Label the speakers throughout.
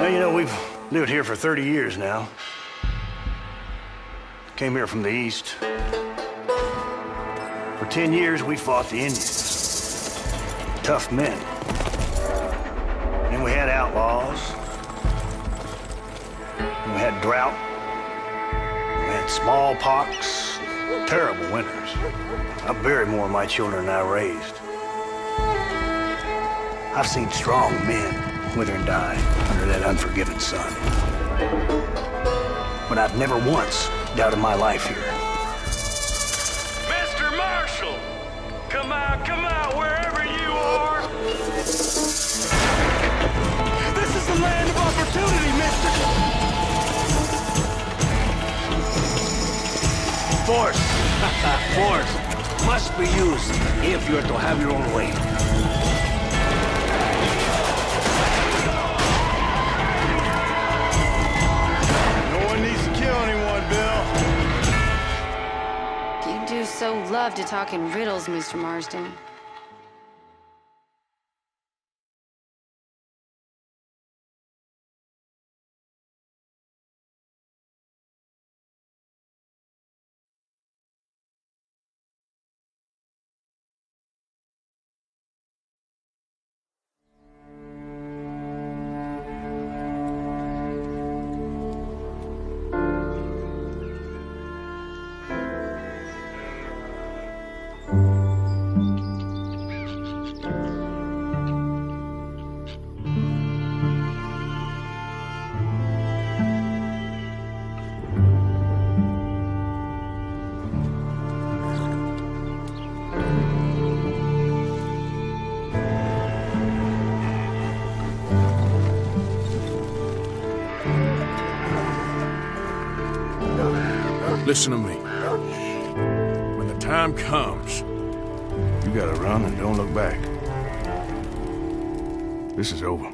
Speaker 1: Well, you know, we've lived here for 30 years now. Came here from the east. For 10 years, we fought the Indians. Tough men. And we had outlaws. And we had drought. We had smallpox. Terrible winters. I buried more of my children than I raised. I've seen strong men wither and die under that unforgiving sun. But I've never once doubted my life here.
Speaker 2: Mr. Marshall! Come out, wherever you are! This is the land of opportunity, mister!
Speaker 1: Force! Force must be used if you are to have your own way.
Speaker 2: No one needs to kill anyone, Bill.
Speaker 3: You do so love to talk in riddles, Mr. Marsden.
Speaker 4: Listen to me. When the time comes,
Speaker 1: You gotta run and don't look back. This is over.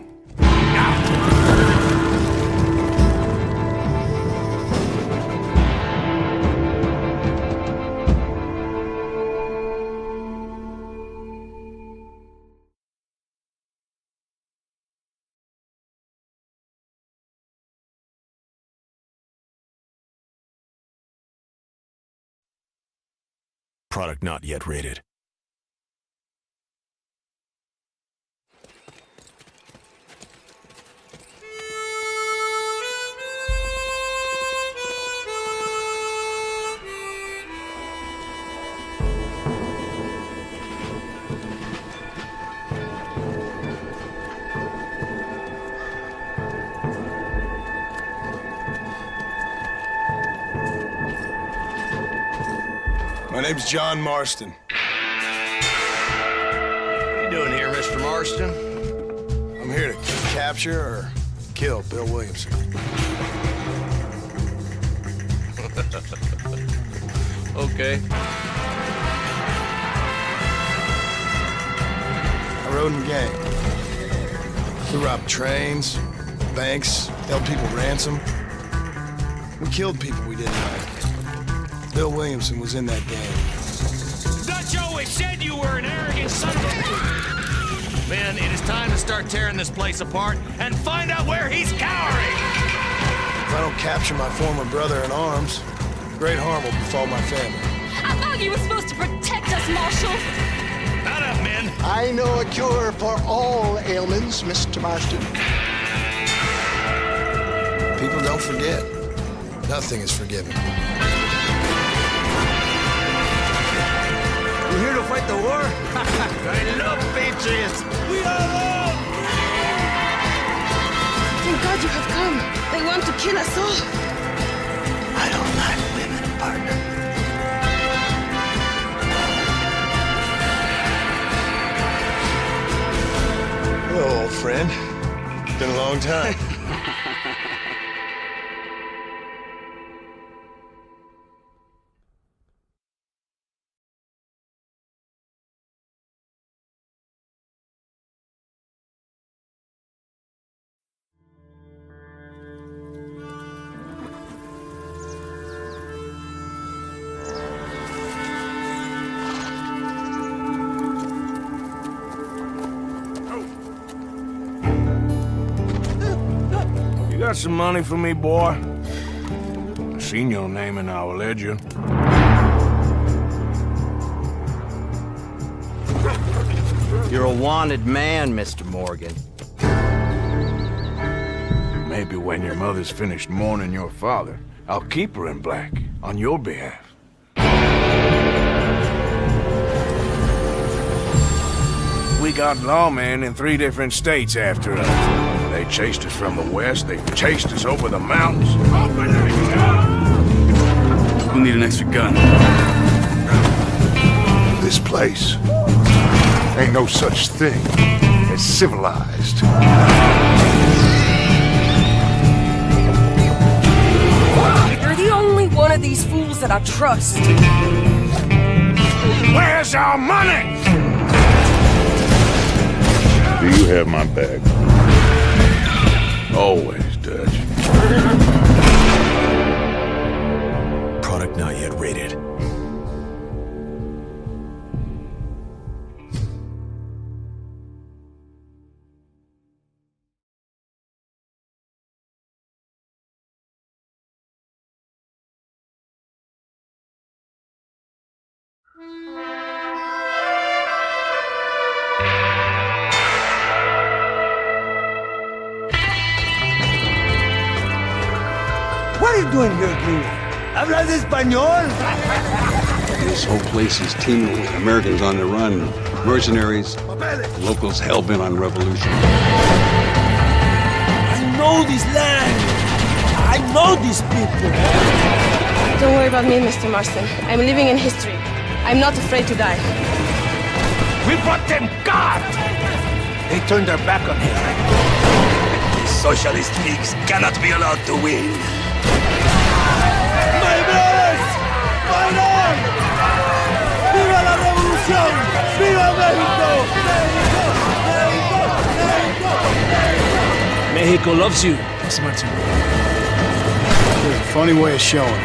Speaker 5: Product not yet rated.
Speaker 6: My name's John Marston.
Speaker 7: What are you doing here, Mr. Marston?
Speaker 6: I'm here to capture or kill Bill Williamson.
Speaker 7: Okay.
Speaker 6: I rode in a gang. We robbed trains, banks, held people ransom. We killed people we didn't like. Bill Williamson was in that gang.
Speaker 2: Dutch always said you were an arrogant son of a...
Speaker 7: Men, it is time to start tearing this place apart and find out where he's cowering!
Speaker 6: If I don't capture my former brother in arms, great harm will befall my family.
Speaker 8: I thought you were supposed to protect us, Marshal.
Speaker 7: Not up, men!
Speaker 9: I know a cure for all ailments, Mr. Marston.
Speaker 6: People don't forget. Nothing is forgiven.
Speaker 1: You here to fight the war?
Speaker 7: I love patriots!
Speaker 2: We are love!
Speaker 8: Thank God you have come. They want to kill us all.
Speaker 1: I don't like women, partner.
Speaker 6: Hello, old friend. Been a long time.
Speaker 4: got some money for me, boy? I seen your name in our ledger.
Speaker 5: You're a wanted man, Mr. Morgan.
Speaker 4: Maybe when your mother's finished mourning your father, I'll keep her in black on your behalf. We got lawmen in 3 different states after us. They chased us from the west, they chased us over the mountains. Open it up!
Speaker 2: We'll need an extra gun.
Speaker 10: This place ain't no such thing as civilized.
Speaker 8: You're the only one of these fools that I trust.
Speaker 4: Where's our money?
Speaker 10: Do you have my bag?
Speaker 4: Always, Dutch.
Speaker 11: Product not yet rated.
Speaker 12: What are you doing here, gringo? ¿Hablas español?
Speaker 13: This whole place is teeming with Americans on the run, mercenaries, locals hell-bent on revolution.
Speaker 12: I know this land. I know these people.
Speaker 8: Don't worry about me, Mr. Marston. I'm living in history. I'm not afraid to die.
Speaker 12: We brought them God. They turned their back on him. These socialist pigs cannot be allowed to win. My brothers! Fight on! ¡Viva la revolución! ¡Viva México! ¡México! ¡México! ¡México!
Speaker 11: Mexico loves you, Mr. Martin.
Speaker 6: There's a funny way of showing it.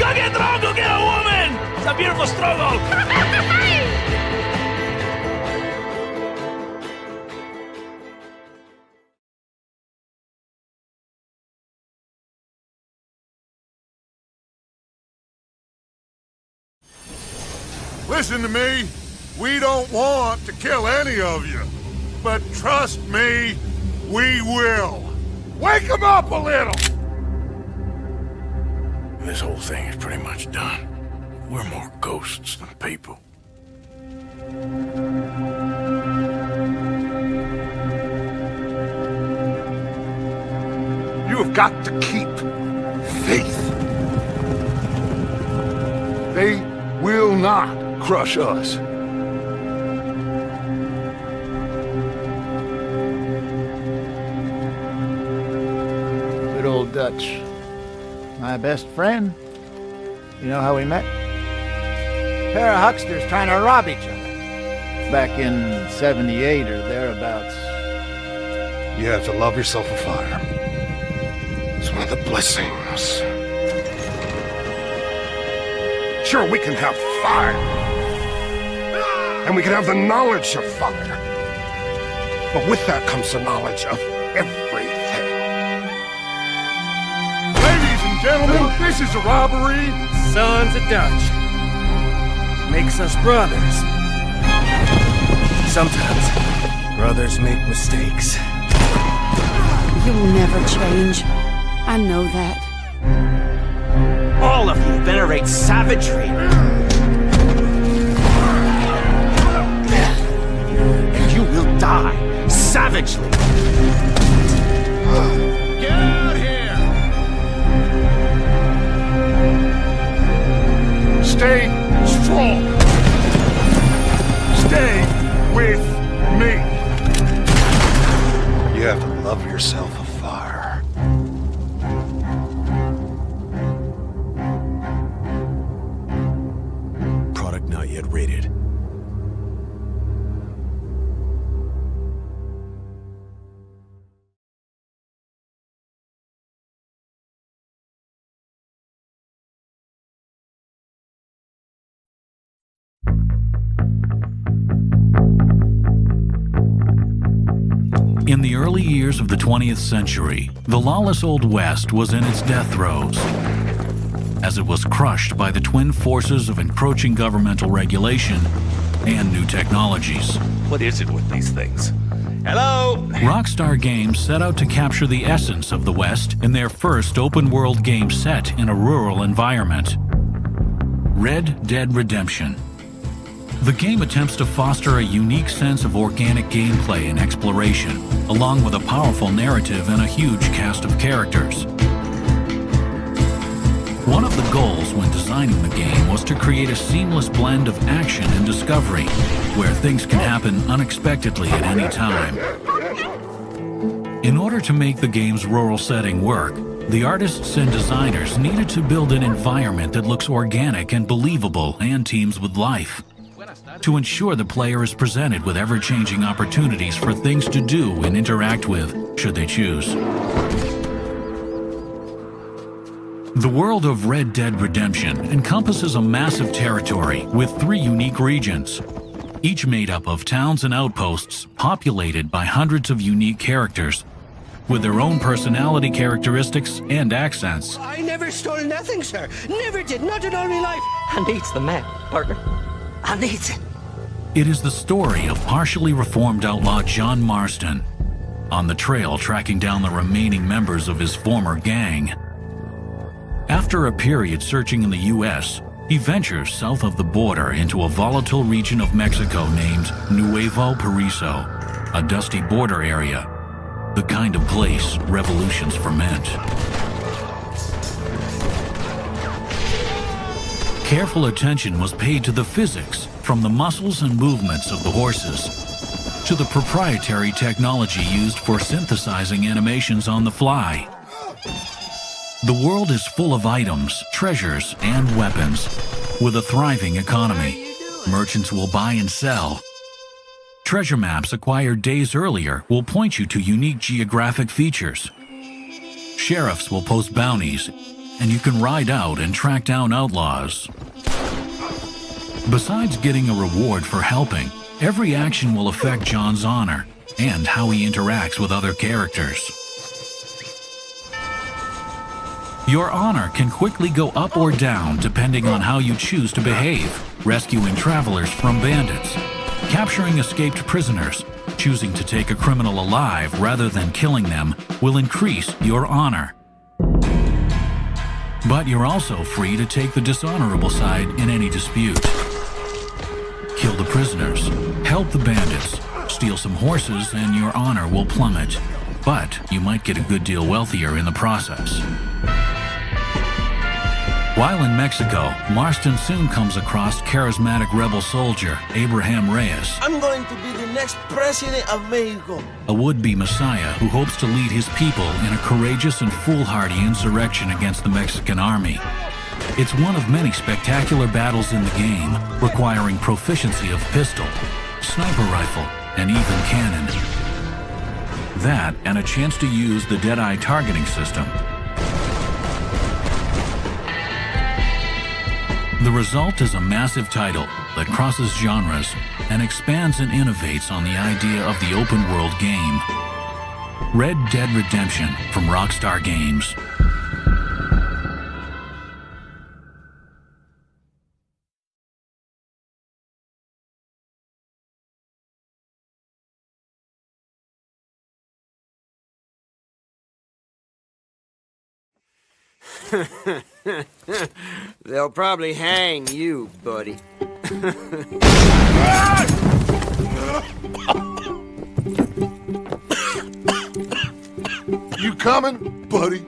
Speaker 2: Go get drunk, go get a woman! It's a beautiful struggle!
Speaker 10: Listen to me. We don't want to kill any of you. But trust me, we will. Wake them up a little!
Speaker 4: This whole thing is pretty much done. We're more ghosts than people.
Speaker 10: You have got to keep faith. They will not crush us.
Speaker 14: Good old Dutch. My best friend. You know how we met? Pair of hucksters trying to rob each other. Back in 78 or thereabouts.
Speaker 10: You have to love yourself a fire. It's one of the blessings. Sure, we can have fire. And we can have the knowledge of fire. But with that comes the knowledge of everything. Ladies and gentlemen, this is a robbery.
Speaker 12: Sons of Dutch. Makes us brothers. Sometimes, brothers make mistakes.
Speaker 3: You'll never change. I know that.
Speaker 12: All of you venerate savagery. And you will die savagely.
Speaker 10: Get out here! Stay strong. Stay with me. You have to love yourself a fire.
Speaker 11: Product not yet rated.
Speaker 15: In the early years of the 20th century, the lawless Old West was in its death throes, as it was crushed by the twin forces of encroaching governmental regulation and new technologies.
Speaker 12: What is it with these things? Hello?
Speaker 15: Rockstar Games set out to capture the essence of the West in their first open-world game set in a rural environment. Red Dead Redemption. The game attempts to foster a unique sense of organic gameplay and exploration, along with a powerful narrative and a huge cast of characters. One of the goals when designing the game was to create a seamless blend of action and discovery, where things can happen unexpectedly at any time. In order to make the game's rural setting work, the artists and designers needed to build an environment that looks organic and believable and teems with life, to ensure the player is presented with ever-changing opportunities for things to do and interact with, should they choose. The world of Red Dead Redemption encompasses a massive territory with 3 unique regions, each made up of towns and outposts populated by hundreds of unique characters, with their own personality characteristics and accents.
Speaker 9: I never stole nothing, sir. Never did, not in all my life.
Speaker 16: I needs the map, partner. I needs it.
Speaker 15: It is the story of partially reformed outlaw John Marston, on the trail tracking down the remaining members of his former gang. After a period searching in the U.S., he ventures south of the border into a volatile region of Mexico named Nuevo Paraiso, a dusty border area, the kind of place revolutions ferment. Careful attention was paid to the physics, from the muscles and movements of the horses, to the proprietary technology used for synthesizing animations on the fly. The world is full of items, treasures, and weapons, with a thriving economy. Merchants will buy and sell. Treasure maps acquired days earlier will point you to unique geographic features. Sheriffs will post bounties, and you can ride out and track down outlaws. Besides getting a reward for helping, every action will affect John's honor and how he interacts with other characters. Your honor can quickly go up or down depending on how you choose to behave, rescuing travelers from bandits, capturing escaped prisoners, choosing to take a criminal alive rather than killing them will increase your honor. But you're also free to take the dishonorable side in any dispute. Kill the prisoners, help the bandits, steal some horses, and your honor will plummet. But you might get a good deal wealthier in the process. While in Mexico, Marston soon comes across charismatic rebel soldier Abraham Reyes.
Speaker 17: I'm going to be the next president of Mexico.
Speaker 15: A would-be messiah who hopes to lead his people in a courageous and foolhardy insurrection against the Mexican army. It's one of many spectacular battles in the game, requiring proficiency of pistol, sniper rifle, and even cannon. That, and a chance to use the Deadeye targeting system. The result is a massive title that crosses genres and expands and innovates on the idea of the open-world game. Red Dead Redemption from Rockstar Games.
Speaker 17: They'll probably hang you, buddy.
Speaker 10: You coming, buddy?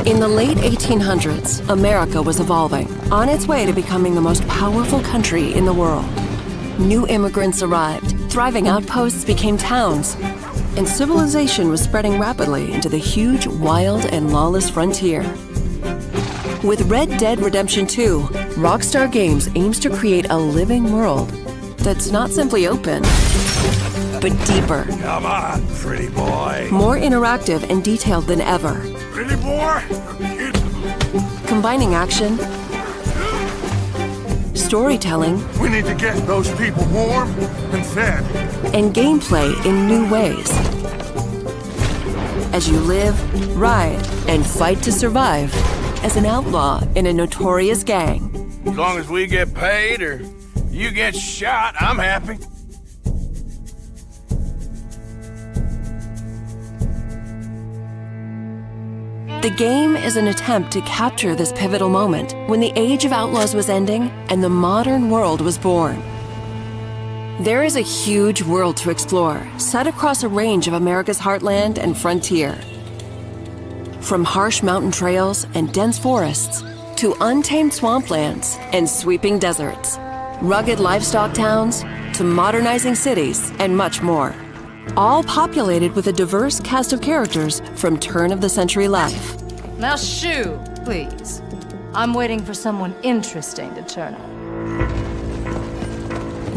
Speaker 18: In the late 1800s, America was evolving, on its way to becoming the most powerful country in the world. New immigrants arrived, thriving outposts became towns, and civilization was spreading rapidly into the huge, wild, and lawless frontier. With Red Dead Redemption 2, Rockstar Games aims to create a living world that's not simply open, but deeper.
Speaker 12: Come on, pretty boy.
Speaker 18: More interactive and detailed than ever.
Speaker 12: Pretty boy?
Speaker 18: Combining action, storytelling,
Speaker 10: We need to get those people warm and fed.
Speaker 18: and gameplay in new ways. as you live, ride, and fight to survive as an outlaw in a notorious gang.
Speaker 4: As long as we get paid or you get shot, I'm happy.
Speaker 18: The game is an attempt to capture this pivotal moment when the age of outlaws was ending and the modern world was born. There is a huge world to explore, set across a range of America's heartland and frontier. From harsh mountain trails and dense forests to untamed swamplands and sweeping deserts, rugged livestock towns to modernizing cities and much more. All populated with a diverse cast of characters from turn-of-the-century life.
Speaker 19: Now shoo, please. I'm waiting for someone interesting to turn up.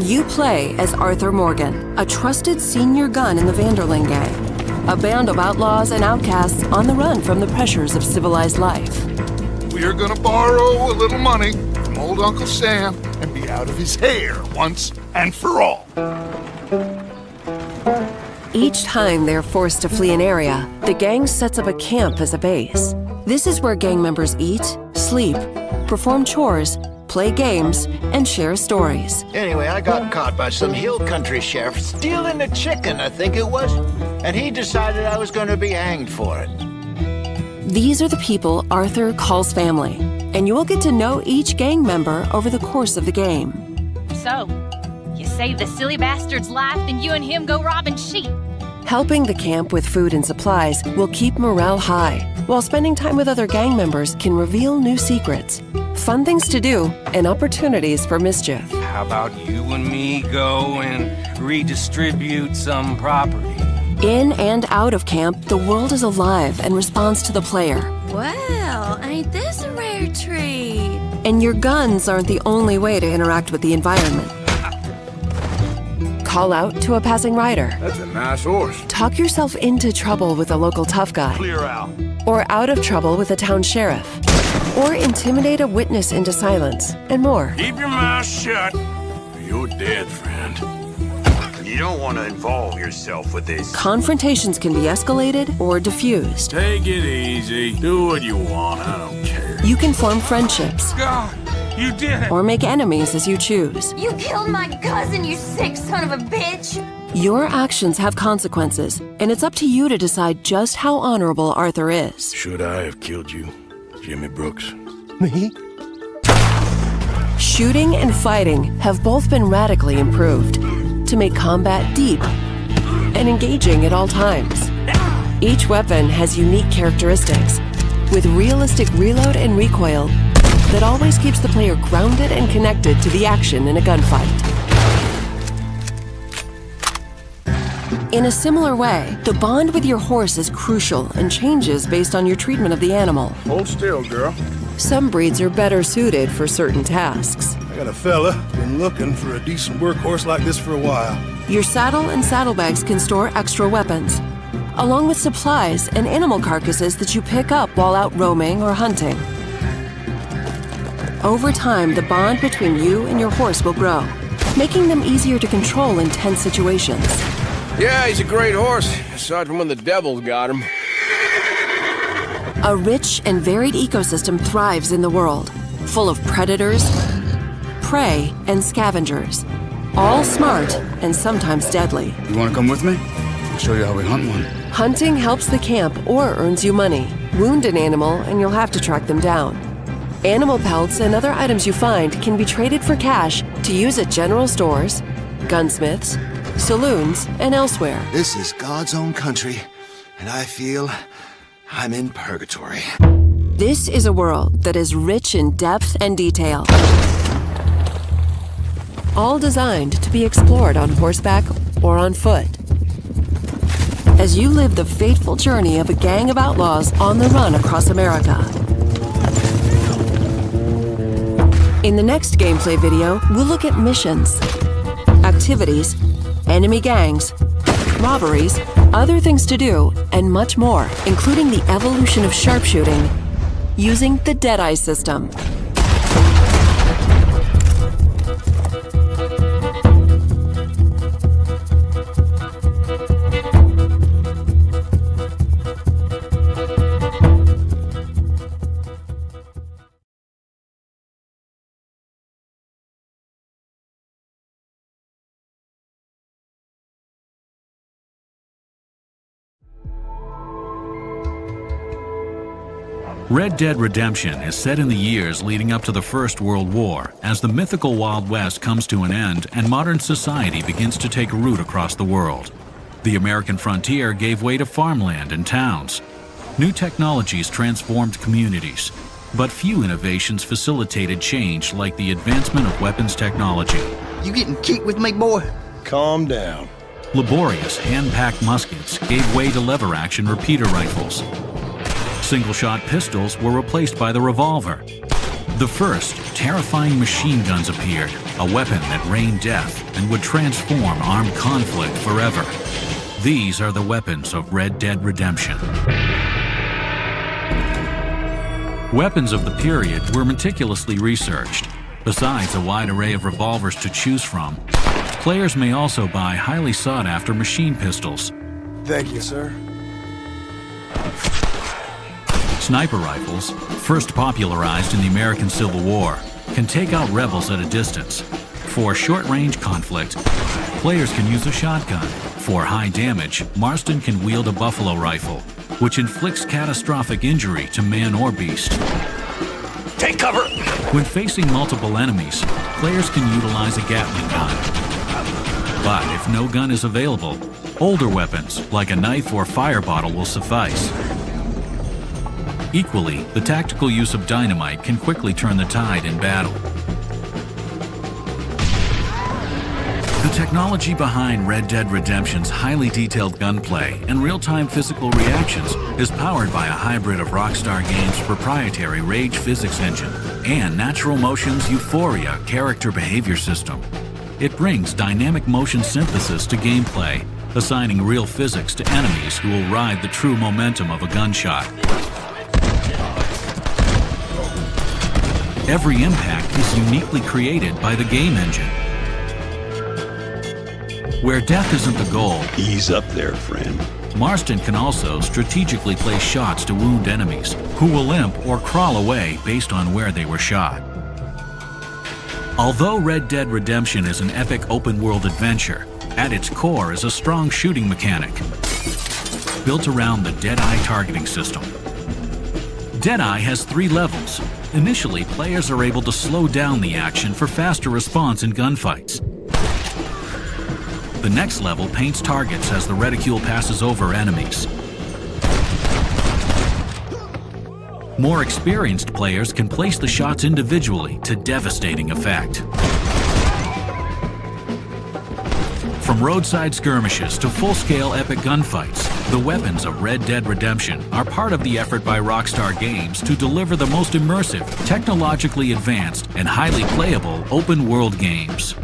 Speaker 18: You play as Arthur Morgan, a trusted senior gun in the Vanderling gang, a band of outlaws and outcasts on the run from the pressures of civilized life.
Speaker 20: We're gonna borrow a little money from old Uncle Sam and be out of his hair once and for all.
Speaker 18: Each time they're forced to flee an area, the gang sets up a camp as a base. This is where gang members eat, sleep, perform chores, play games, and share stories.
Speaker 14: Anyway, I got caught by some hill country sheriff stealing a chicken, I think it was, and he decided I was going to be hanged for it.
Speaker 18: These are the people Arthur calls family, and you will get to know each gang member over the course of the game.
Speaker 21: So, you save the silly bastard's life, then you and him go robbing sheep.
Speaker 18: Helping the camp with food and supplies will keep morale high, while spending time with other gang members can reveal new secrets, fun things to do, and opportunities for mischief.
Speaker 22: How about you and me go and redistribute some property?
Speaker 18: In and out of camp, the world is alive and responds to the player.
Speaker 21: Well, ain't this a rare treat?
Speaker 18: And your guns aren't the only way to interact with the environment. Call out to a passing rider.
Speaker 4: That's a nice horse.
Speaker 18: Talk yourself into trouble with a local tough guy.
Speaker 4: Clear out.
Speaker 18: Or out of trouble with a town sheriff. Or intimidate a witness into silence, and more.
Speaker 4: Keep your mouth shut. You're dead, friend.
Speaker 23: You don't want to involve yourself with this.
Speaker 18: Confrontations can be escalated or diffused.
Speaker 4: Take it easy. Do what you want. I don't care.
Speaker 18: You can form friendships.
Speaker 22: God, you did it!
Speaker 18: Or make enemies as you choose.
Speaker 21: You killed my cousin, you sick son of a bitch!
Speaker 18: Your actions have consequences, and it's up to you to decide just how honorable Arthur is.
Speaker 4: Should I have killed you, Jimmy Brooks?
Speaker 14: Me?
Speaker 18: Shooting and fighting have both been radically improved to make combat deep and engaging at all times. Each weapon has unique characteristics, with realistic reload and recoil that always keeps the player grounded and connected to the action in a gunfight. In a similar way, the bond with your horse is crucial and changes based on your treatment of the animal.
Speaker 4: Hold still, girl.
Speaker 18: Some breeds are better suited for certain tasks.
Speaker 24: I got a fella been looking for a decent workhorse like this for a while.
Speaker 18: Your saddle and saddlebags can store extra weapons, along with supplies and animal carcasses that you pick up while out roaming or hunting. Over time, the bond between you and your horse will grow, making them easier to control in tense situations.
Speaker 4: Yeah, he's a great horse, aside from when the devil's got him.
Speaker 18: A rich and varied ecosystem thrives in the world, full of predators, prey, and scavengers, all smart and sometimes deadly.
Speaker 25: You want to come with me? I'll show you how we hunt one.
Speaker 18: Hunting helps the camp or earns you money. Wound an animal and you'll have to track them down. Animal pelts and other items you find can be traded for cash to use at general stores, gunsmiths, saloons, and elsewhere.
Speaker 26: This is God's own country, and I feel I'm in purgatory.
Speaker 18: This is a world that is rich in depth and detail, all designed to be explored on horseback or on foot. As you live the fateful journey of a gang of outlaws on the run across America. In the next gameplay video, we'll look at missions, activities, enemy gangs, robberies, other things to do, and much more, including the evolution of sharpshooting using the Deadeye system.
Speaker 15: Red Dead Redemption is set in the years leading up to the First World War, as the mythical Wild West comes to an end and modern society begins to take root across the world. The American frontier gave way to farmland and towns. New technologies transformed communities, but few innovations facilitated change like the advancement of weapons technology.
Speaker 17: You getting kicked with me, boy?
Speaker 24: Calm down.
Speaker 15: Laborious hand-packed muskets gave way to lever-action repeater rifles. Single-shot pistols were replaced by the revolver. The first, terrifying machine guns appeared, a weapon that rained death and would transform armed conflict forever. These are the weapons of Red Dead Redemption. Weapons of the period were meticulously researched. Besides a wide array of revolvers to choose from, players may also buy highly sought-after machine pistols.
Speaker 24: Thank you, sir.
Speaker 15: Sniper rifles, first popularized in the American Civil War, can take out rebels at a distance. For short-range conflict, players can use a shotgun. For high damage, Marston can wield a buffalo rifle, which inflicts catastrophic injury to man or beast.
Speaker 12: Take cover!
Speaker 15: When facing multiple enemies, players can utilize a Gatling gun. But if no gun is available, older weapons, like a knife or fire bottle, will suffice. Equally, the tactical use of dynamite can quickly turn the tide in battle. The technology behind Red Dead Redemption's highly detailed gunplay and real-time physical reactions is powered by a hybrid of Rockstar Games' proprietary Rage physics engine and Natural Motion's Euphoria character behavior system. It brings dynamic motion synthesis to gameplay, assigning real physics to enemies who will ride the true momentum of a gunshot. Every impact is uniquely created by the game engine. Where death isn't the goal,
Speaker 1: ease up there, friend.
Speaker 15: Marston can also strategically place shots to wound enemies, who will limp or crawl away based on where they were shot. Although Red Dead Redemption is an epic open-world adventure, at its core is a strong shooting mechanic, built around the Deadeye targeting system. Deadeye has 3 levels. Initially, players are able to slow down the action for faster response in gunfights. The next level paints targets as the reticule passes over enemies. More experienced players can place the shots individually to devastating effect. From roadside skirmishes to full-scale epic gunfights, the weapons of Red Dead Redemption are part of the effort by Rockstar Games to deliver the most immersive, technologically advanced, and highly playable open-world games.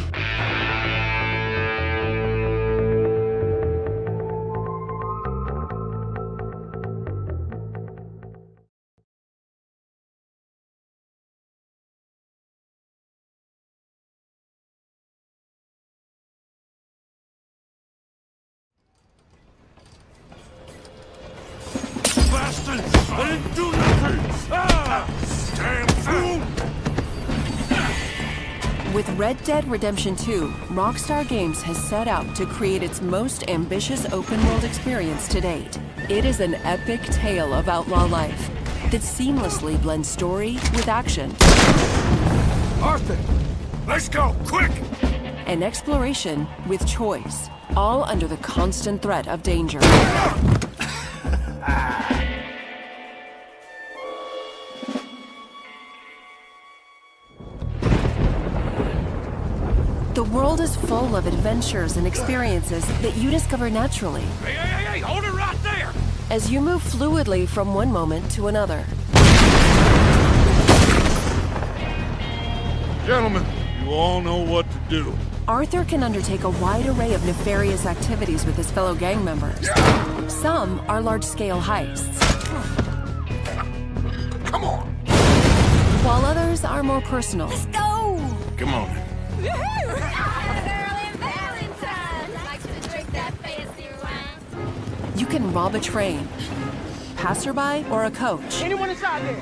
Speaker 2: I didn't do nothing! Ah! Damn fool!
Speaker 18: With Red Dead Redemption 2, Rockstar Games has set out to create its most ambitious open-world experience to date. It is an epic tale of outlaw life that seamlessly blends story with action.
Speaker 4: Arthur! Let's go, quick!
Speaker 18: And exploration with choice, all under the constant threat of danger. The world is full of adventures and experiences that you discover naturally.
Speaker 2: Hey, hold it right there!
Speaker 18: As you move fluidly from one moment to another.
Speaker 20: Gentlemen, you all know what to do.
Speaker 18: Arthur can undertake a wide array of nefarious activities with his fellow gang members. Some are large-scale heists.
Speaker 20: Come on!
Speaker 18: While others are more personal.
Speaker 19: Let's go!
Speaker 4: Come on.
Speaker 18: You can rob a train, passerby, or a coach.
Speaker 17: Anyone inside there?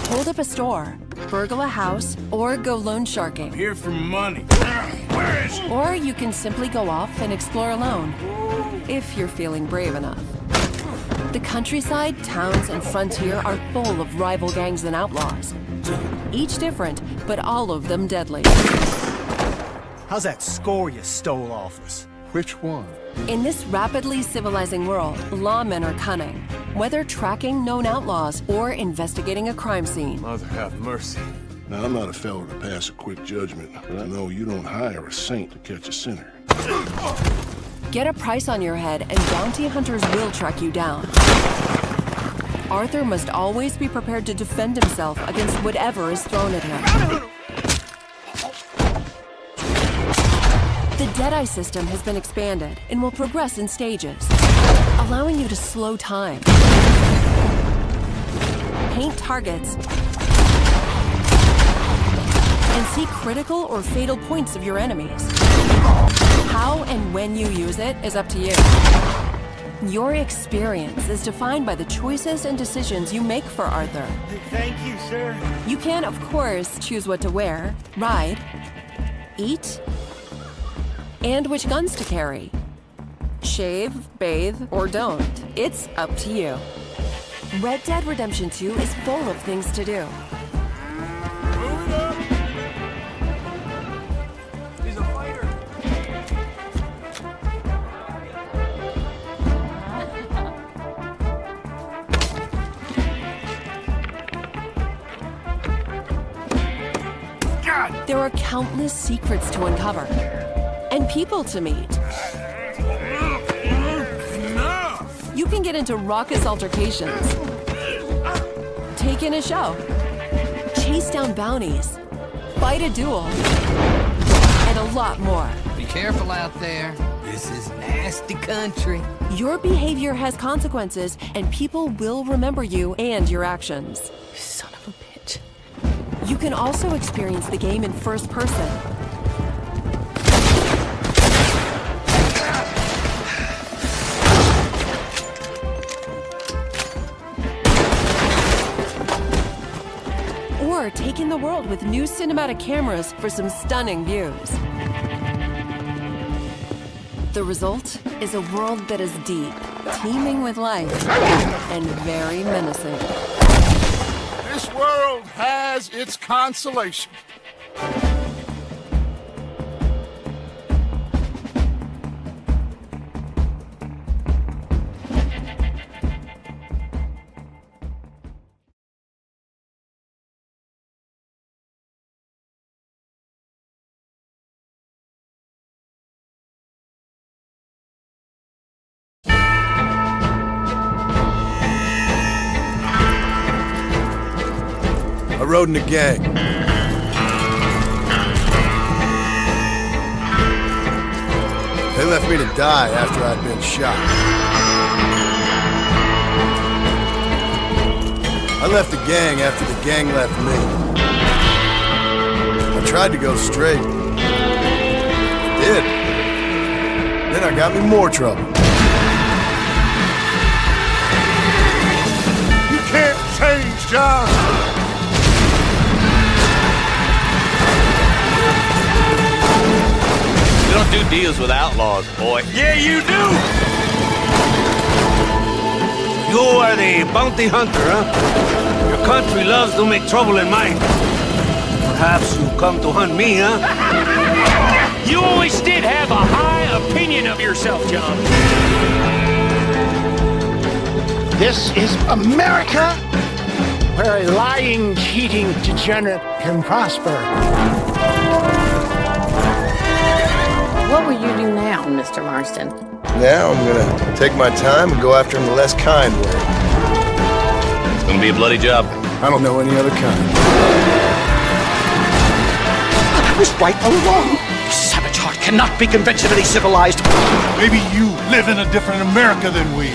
Speaker 18: Hold up a store, burgle a house, or go loan sharking.
Speaker 4: Here for money. Where is it?
Speaker 18: Or you can simply go off and explore alone, if you're feeling brave enough. The countryside, towns, and frontier are full of rival gangs and outlaws. Each different, but all of them deadly.
Speaker 1: How's that score you stole off us?
Speaker 20: Which one?
Speaker 18: In this rapidly civilizing world, lawmen are cunning, whether tracking known outlaws or investigating a crime scene.
Speaker 24: Mother have mercy.
Speaker 5: Now, I'm not a fellow to pass a quick judgment, but I know you don't hire a saint to catch a sinner.
Speaker 18: Get a price on your head and bounty hunters will track you down. Arthur must always be prepared to defend himself against whatever is thrown at him. The Deadeye system has been expanded and will progress in stages, allowing you to slow time, paint targets, and see critical or fatal points of your enemies. How and when you use it is up to you. Your experience is defined by the choices and decisions you make for Arthur.
Speaker 1: Thank you, sir.
Speaker 18: You can, of course, choose what to wear, ride, eat, and which guns to carry. Shave, bathe, or don't. It's up to you. Red Dead Redemption 2 is full of things to do.
Speaker 24: He's a fighter.
Speaker 18: There are countless secrets to uncover and people to meet. You can get into raucous altercations, take in a show, chase down bounties, fight a duel, and a lot more.
Speaker 16: Be careful out there. This is nasty country.
Speaker 18: Your behavior has consequences, and people will remember you and your actions.
Speaker 16: Son of a bitch.
Speaker 18: You can also experience the game in first person. Or take in the world with new cinematic cameras for some stunning views. The result is a world that is deep, teeming with life, and very menacing.
Speaker 20: This world has its consolation.
Speaker 25: I rode in a gang. They left me to die after I'd been shot. I left the gang after the gang left me. I tried to go straight. I did. Then I got me more trouble.
Speaker 20: You can't change, John.
Speaker 12: You don't do deals with outlaws, boy. Yeah, you do! You are the bounty hunter, huh? Your country loves to make trouble in mine. Perhaps you come to hunt me, huh?
Speaker 6: You always did have a high opinion of yourself, John.
Speaker 9: This is America, where a lying, cheating degenerate can prosper.
Speaker 3: What will you do now, Mr. Marston?
Speaker 25: Now I'm gonna take my time and go after him the less kind way.
Speaker 12: It's gonna be a bloody job.
Speaker 25: I don't know any other kind.
Speaker 17: I was right all along. Your savage heart cannot be conventionally civilized.
Speaker 20: Maybe you live in a different America than we.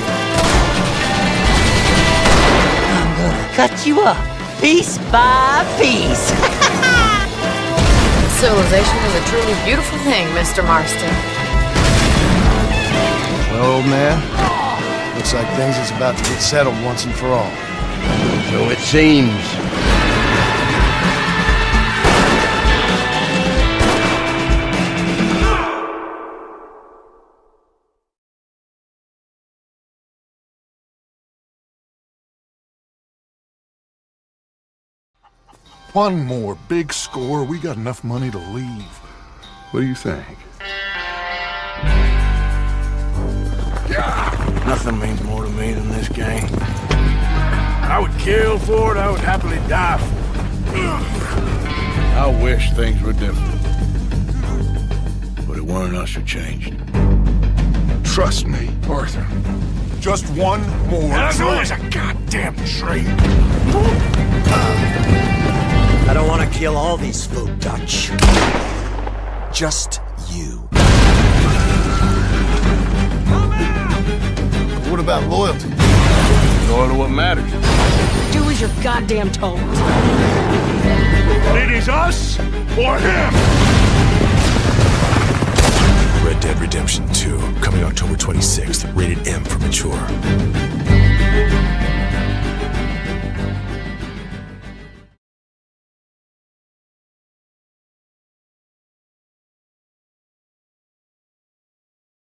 Speaker 16: I'm gonna cut you up, piece by piece.
Speaker 3: Civilization is a truly beautiful thing, Mr. Marston.
Speaker 25: Well, old man, looks like things is about to get settled once and for all.
Speaker 5: So it seems.
Speaker 20: one more big score, we got enough money to leave.
Speaker 5: What do you think?
Speaker 4: Nothing means more to me than this game. I would kill for it, I would happily die for it.
Speaker 5: I wish things were different. But it weren't us who changed.
Speaker 20: Trust me, Arthur. Just one more.
Speaker 4: There's always a goddamn trade.
Speaker 1: I don't want to kill all these folk, Dutch. Just you.
Speaker 5: What about loyalty?
Speaker 4: Loyal to what matters.
Speaker 16: Do as you're goddamn told.
Speaker 2: It is us or him!
Speaker 7: Red Dead Redemption 2, coming October 26th, rated M for mature.